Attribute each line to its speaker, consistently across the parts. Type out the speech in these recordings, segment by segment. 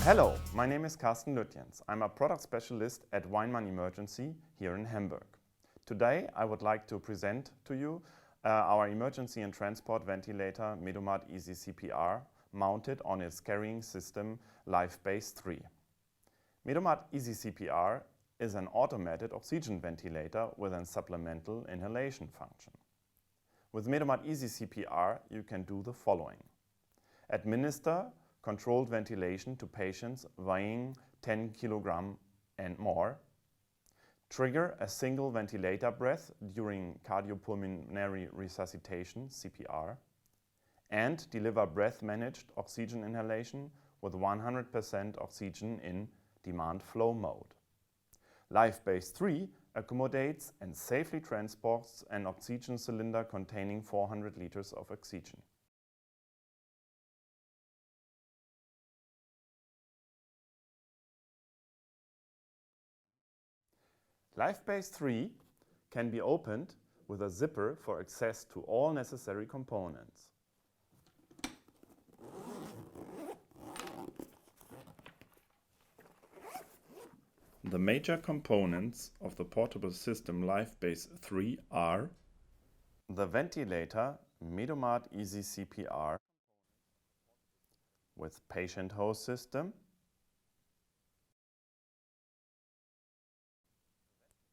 Speaker 1: Hello, my name is Carsten Lütjens. I'm a product specialist at WEINMANN Emergency here in Hamburg. Today I would like to present to you our emergency and transport ventilator MEDUMAT Easy CPR mounted on its carrying system LifeBase 3. MEDUMAT Easy CPR is an automated oxygen ventilator with a supplemental inhalation function. With MEDUMAT Easy CPR you can do the following: administer controlled ventilation to patients weighing 10 kg and more, trigger a single ventilator breath during cardiopulmonary resuscitation (CPR), and deliver breath-managed oxygen inhalation with 100% oxygen in demand flow mode. LifeBase 3 accommodates and safely transports an oxygen cylinder containing 400 liters of oxygen. LifeBase 3 can be opened with a zipper for access to all necessary components. The major components of the portable system LifeBase 3 are the ventilator MEDUMAT Easy CPR with patient hose system,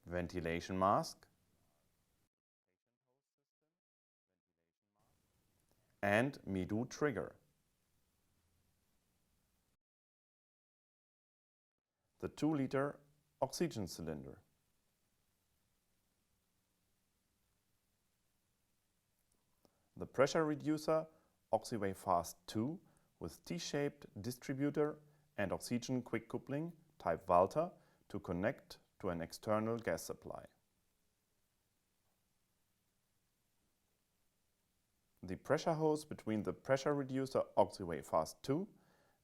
Speaker 1: ventilation mask, and MEDU trigger. The 2-liter oxygen cylinder. The pressure reducer OxyWay Fast 2 with T-shaped distributor and oxygen quick coupling type Walter to connect to an external gas supply. The pressure hose between the pressure reducer OxyWay Fast 2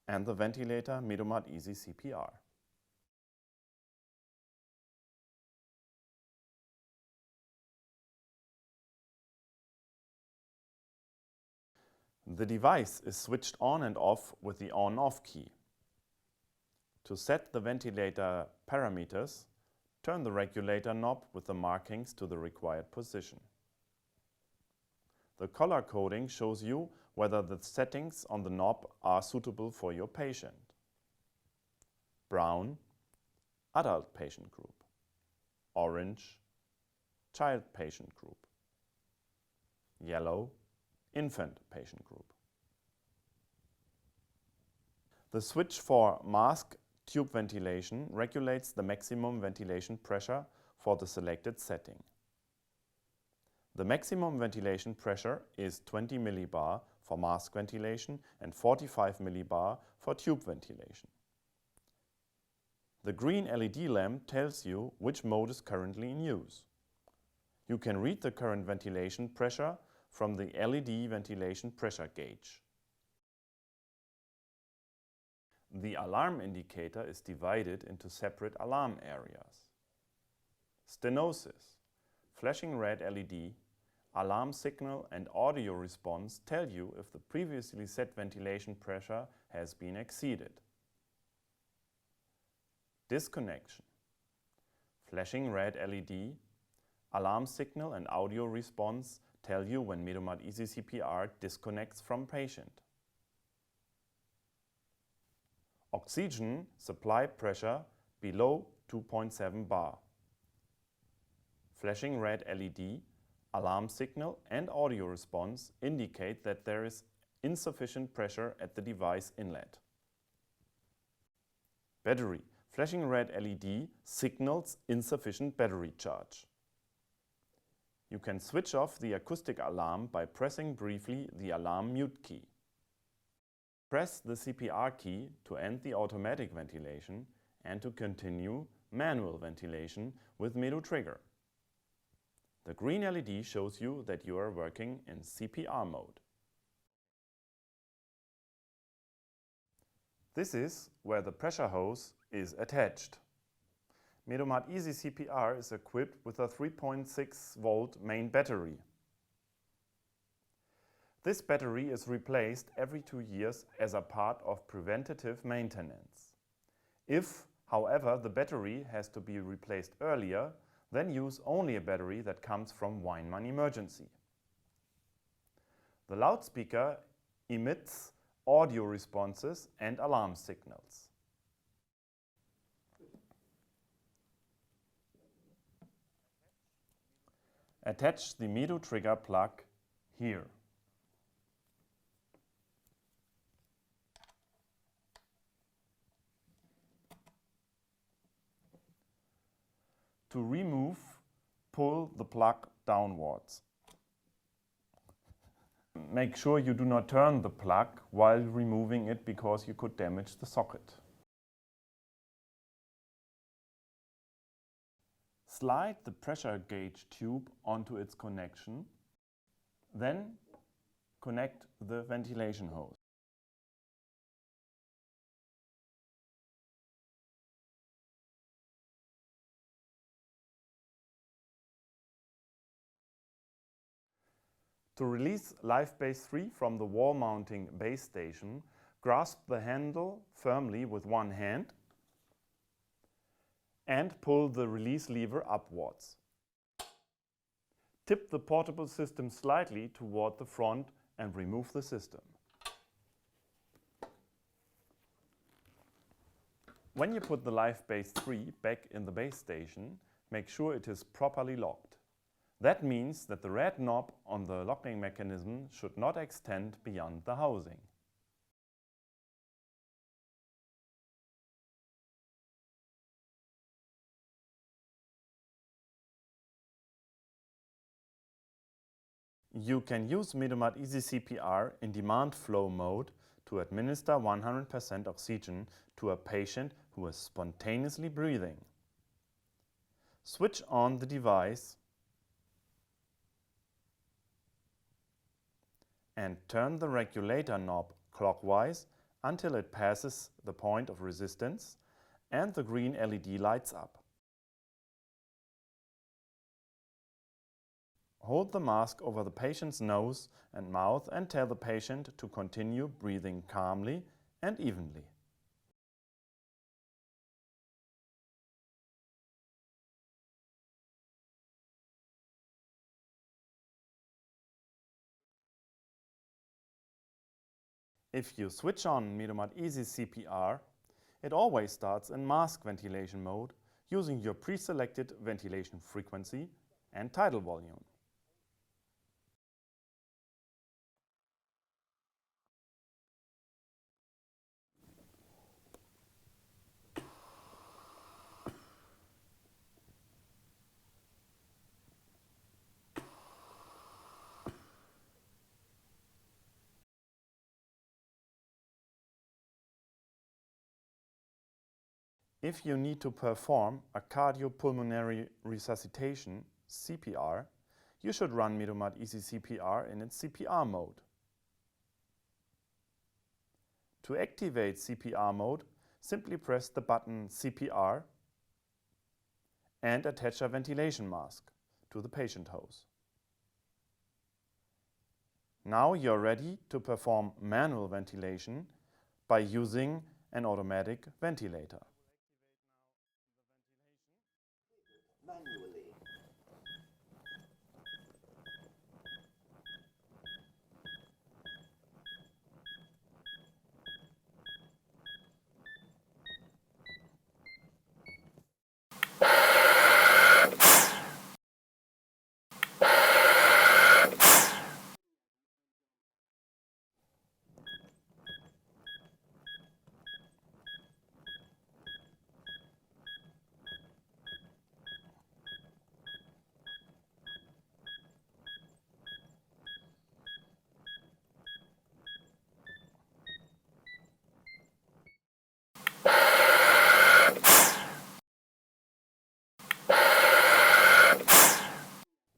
Speaker 1: and the ventilator MEDUMAT Easy CPR. The device is switched on and off with the on-off key. To set the ventilator parameters, turn the regulator knob with the markings to the required position. The color coding shows you whether the settings on the knob are suitable for your patient. Brown, adult patient group. Orange, child patient group. Yellow, infant patient group. The switch for mask tube ventilation regulates the maximum ventilation pressure for the selected setting. The maximum ventilation pressure is 20 millibar for mask ventilation and 45 millibar for tube ventilation. The green LED lamp tells you which mode is currently in use. You can read the current ventilation pressure from the LED ventilation pressure gauge. The alarm indicator is divided into separate alarm areas. Stenosis, flashing red LED, alarm signal and audio response tell you if the previously set ventilation pressure has been exceeded. Disconnection, flashing red LED, alarm signal and audio response tell you when MEDUMAT Easy CPR disconnects from patient. Oxygen supply pressure below 2.7 bar. Flashing red LED, alarm signal and audio response indicate that there is insufficient pressure at the device inlet. Battery, flashing red LED signals insufficient battery charge. You can switch off the acoustic alarm by pressing briefly the alarm mute key. Press the CPR key to end the automatic ventilation and to continue manual ventilation with MEDU trigger. The green LED shows you that you are working in CPR mode. This is where the pressure hose is attached. MEDUMAT Easy CPR is equipped with a 3.6 volt main battery. This battery is replaced every 2 years as a part of preventative maintenance. If, however, the battery has to be replaced earlier, then use only a battery that comes from WEINMANN Emergency. The loudspeaker emits audio responses and alarm signals. Attach the MEDU trigger plug here. To remove, pull the plug downwards. Make sure you do not turn the plug while removing it because you could damage the socket. Slide the pressure gauge tube onto its connection, then connect the ventilation hose. To release Live Base 3 from the wall mounting base station, grasp the handle firmly with one hand and pull the release lever upwards. Tip the portable system slightly toward the front and remove the system. When you put the Live Base 3 back in the base station, make sure it is properly locked. That means that the red knob on the locking mechanism should not extend beyond the housing. You can use MEDUMAT Easy CPR in demand flow mode to administer 100% oxygen to a patient who is spontaneously breathing. Switch on the device and turn the regulator knob clockwise until it passes the point of resistance and the green LED lights up. Hold the mask over the patient's nose and mouth and tell the patient to continue breathing calmly and evenly. If you switch on MEDUMAT Easy CPR, it always starts in mask ventilation mode using your pre-selected ventilation frequency and tidal volume. If you need to perform a cardiopulmonary resuscitation, CPR, you should run MEDUMAT Easy CPR in its CPR mode. To activate CPR mode, simply press the button CPR and attach a ventilation mask to the patient hose. Now you're ready to perform manual ventilation by using an automatic ventilator.
Speaker 2: Manually.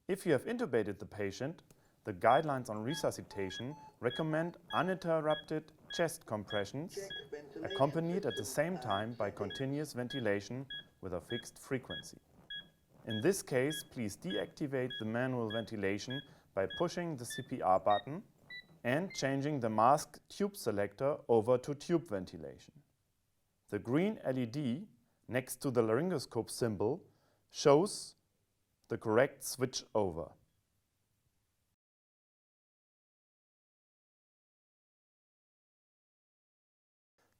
Speaker 1: If you have intubated the patient, the guidelines on resuscitation recommend uninterrupted chest compressions, accompanied at the same time by continuous ventilation with a fixed frequency. In this case, please deactivate the manual ventilation by pushing the CPR button and changing the mask tube selector over to tube ventilation. The green LED next to the laryngoscope symbol shows the correct switch over.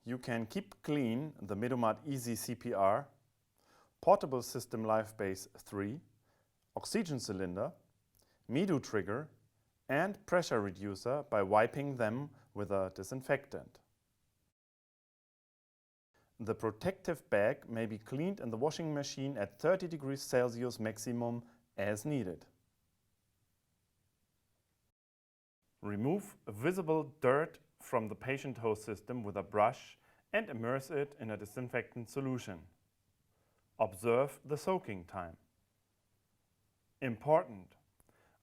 Speaker 1: You can keep clean the MEDUMAT Easy CPR, portable system life base 3, oxygen cylinder, MEDU trigger and pressure reducer by wiping them with a disinfectant. The protective bag may be cleaned in the washing machine at 30 degrees Celsius maximum as needed. Remove visible dirt from the patient hose system with a brush and immerse it in a disinfectant solution. Observe the soaking time. Important: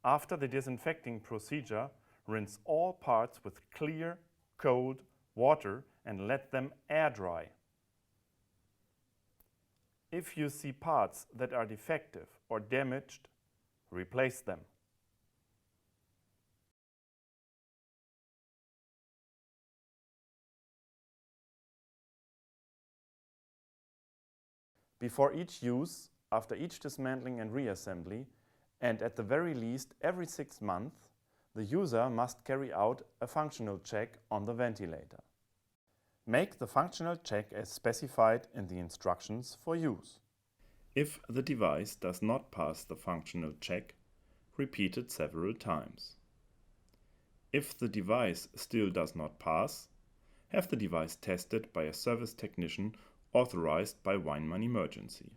Speaker 1: after the disinfecting procedure, rinse all parts with clear, cold water and let them air dry. If you see parts that are defective or damaged, replace them. Before each use, after each dismantling and reassembly, and at the very least every 6 months, the user must carry out a functional check on the ventilator. Make the functional check as specified in the instructions for use. If the device does not pass the functional check, repeat it several times. If the device still does not pass, have the device tested by a service technician authorized by WEINMANN Emergency.